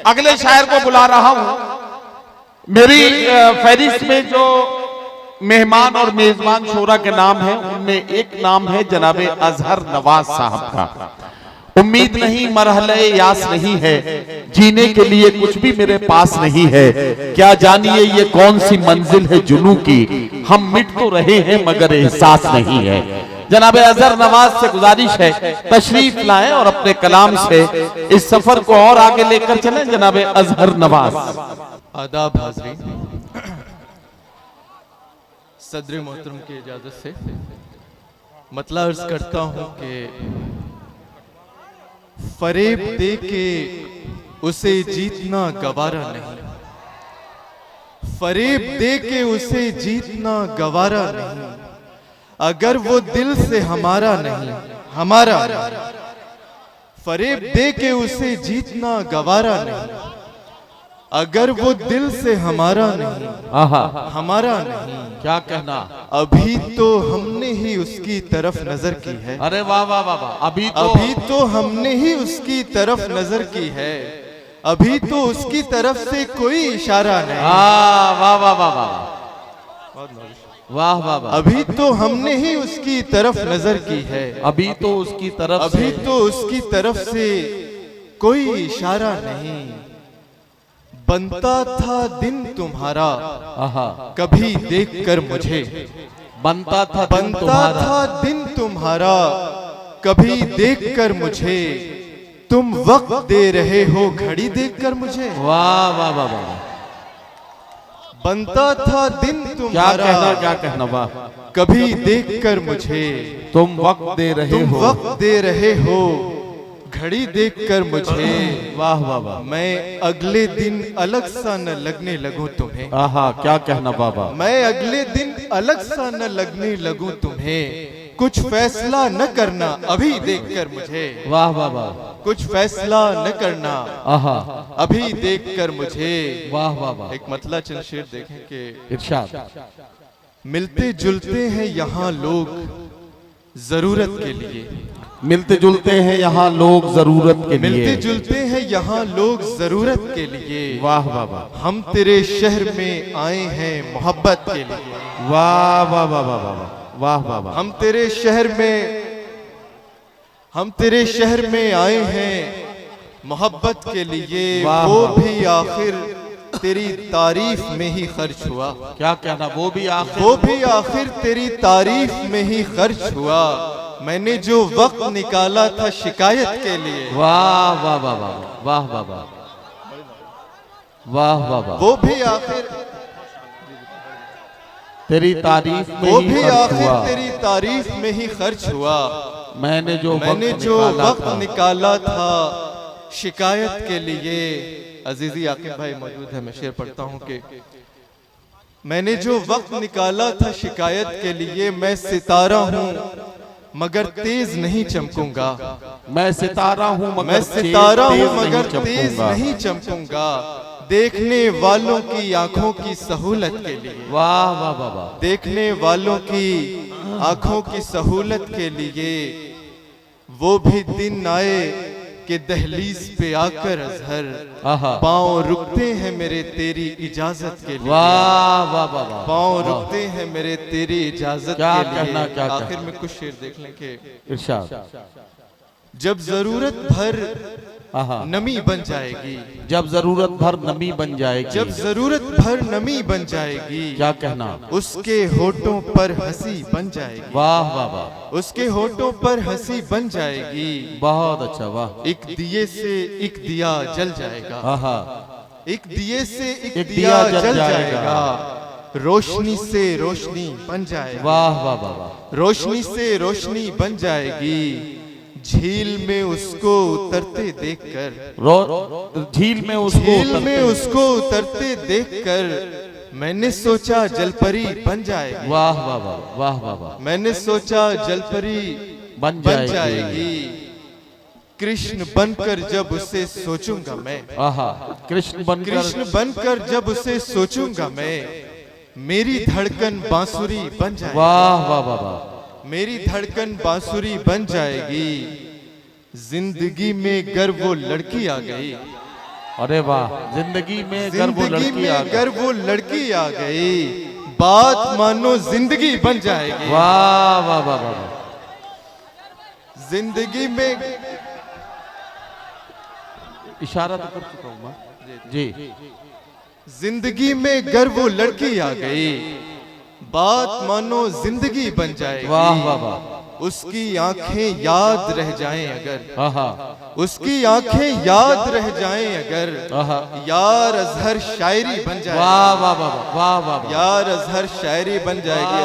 अगले शायर को बुला रहा हूं। मेरी फहरिस्त में जो मेहमान और मेजबान शोरा के नाम है, उनमें एक नाम है जनाबे अजहर नवाज साहब का। उम्मीद नहीं, मरहले यास नहीं है, जीने के लिए कुछ भी मेरे पास नहीं है। क्या जानिए ये कौन सी मंजिल है जुनू की, हम मिट तो रहे हैं मगर एहसास नहीं है। जनाबे अजहर नवाज से गुजारिश है तशरीफ लाएं और अपने कलाम से इस सफर को और आगे लेकर चलें। जनाबे अजहर नवाज। आदाब हाज़रीन, सदर मोहतरम की इजाजत से मतलब अर्ज करता हूं कि फरेब दे के उसे जीतना गवारा नहीं, फरेब दे के उसे जीतना गवारा नहीं, अगर वो दिल से हमारा नहीं, हमारा नहीं। फरेब दे के उसे जीतना गवारा नहीं, अगर वो दिल से हमारा नहीं, हमारा नहीं। क्या कहना, अभी तो हमने ही उसकी तरफ नजर की है। अरे वाह वाह वाह वाह। अभी तो हमने ही उसकी तरफ नजर की है, अभी तो उसकी तरफ से कोई इशारा नहीं। वाह वाह वाह वाह वाह वाह वाह। अभी तो हमने ही उसकी तरफ नजर की है, अभी तो उसकी तरफ, अभी तो उसकी तरफ से कोई इशारा नहीं। बनता था दिन तुम्हारा कभी देखकर मुझे, बनता था दिन तुम्हारा कभी देखकर मुझे, तुम वक्त दे रहे हो घड़ी देखकर मुझे। वाह वाह वाह वाह। बनता था दिन तुम्हारा, क्या कहना वाह, कभी देखकर मुझे, तुम वक्त दे रहे हो, वक्त दे रहे हो घड़ी देखकर मुझे। वाह वाह वाह। मैं अगले दिन अलग सा न लगने लगूं तुम्हें। क्या कहना बाबा। मैं अगले दिन अलग सा न लगने लगूं तुम्हें, कुछ फैसला न करना अभी देखकर मुझे। वाह वाह वाह। कुछ फैसला न करना अभी देखकर मुझे। वाह वाह वाह। एक मतला चंद शेर देखें कि इरशाद। मिलते जुलते हैं यहाँ लोग जरूरत के लिए, मिलते जुलते हैं यहाँ लोग जरूरत के लिए, मिलते जुलते हैं यहाँ लोग जरूरत के लिए। वाह वाह वाह। हम तेरे शहर में आए हैं मोहब्बत के लिए। वाह वाह वाह वाह वाह वाह वाह वाह। हम तेरे शहर में आए हैं मोहब्बत के लिए, वो भी आखिर तेरी तारीफ में ही खर्च हुआ। क्या कहना, वो भी आखिर तेरी तारीफ में ही खर्च हुआ। मैंने जो वक्त निकाला था शिकायत के लिए। वाह वाह वाह वाह वाह वाह वाह वाह वाह वाह। वो भी आखिर तेरी तारीफ में, वो भी आखिर तेरी तारीफ में ही खर्च हुआ। मैंने जो वक्त निकाला था शिकायत के लिए। अजीजी आकिब भाई मौजूद है, मैं शेर पढ़ता हूँ कि मैंने जो वक्त निकाला था शिकायत के लिए, मैं सितारा हूँ मगर तेज नहीं चमकूंगा। मैं सितारा हूँ मगर तेज नहीं चमकूंगा। देखने वालों की आंखों की सहूलत के लिए। वाह वाह वाह वाह। देखने वालों की आंखों की सहूलत के लिए वो भी दिन आए कि दहलीज पे आकर अजहर पाँव रुकते हैं मेरे तेरी इजाजत के लिए। वाह वाह वाह। पाँव रुकते हैं मेरे तेरी इजाजत के लिए। आखिर में कुछ शेर देख लें कि इरशाद। जब जरूरत भर नमी बन जाएगी, जब जरूरत भर नमी बन जाएगी, जब जरूरत भर नमी बन जाएगी। क्या कहना, उसके होठों पर हंसी बन जाएगी। वाह वाह वाह। उसके होठों पर हंसी बन जाएगी। बहुत अच्छा वाह। एक दिए से एक दिया जल जाएगा। एक दिए से एक दिया जल जाएगा। रोशनी से रोशनी बन जाएगी। वाह वाह वाह। रोशनी से रोशनी बन जाएगी। झील में उसको उतरते देखकर, झील में उसको उतरते देखकर मैंने सोचा जलपरी बन जाएगी। वाह वाह वाह वाह वाह वाह। मैंने सोचा जलपरी बन जाएगी। कृष्ण बनकर जब उसे सोचूंगा मैं, कृष्ण बनकर जब उसे सोचूंगा मैं, मेरी धड़कन बांसुरी बन जाएगी। वाह वाह वाह वाह। मेरी धड़कन बांसुरी बन जाएगी। जिंदगी में गर वो लड़की आ गई, अरे वाह, जिंदगी में अगर वो जिंदगी लड़की में आ गई, अगर वो लड़की आ गई, बात मानो जिंदगी बन जाएगी। वाह वाह वाह वाह, जिंदगी में इशारा तो कर चुका हूँ मैं जी। जिंदगी में अगर वो लड़की आ गई, बात मानो जिंदगी बन जाएगी। वाह वाह वाह, उसकी आंखें याद रह जाएं अगर, आहा उसकी आंखें याद रह जाएं अगर, आहा, यार अजहर शायरी बन जाएगी। वाह वाह वाह वाह वाह वाह, यार अजहर शायरी बन जाएगी।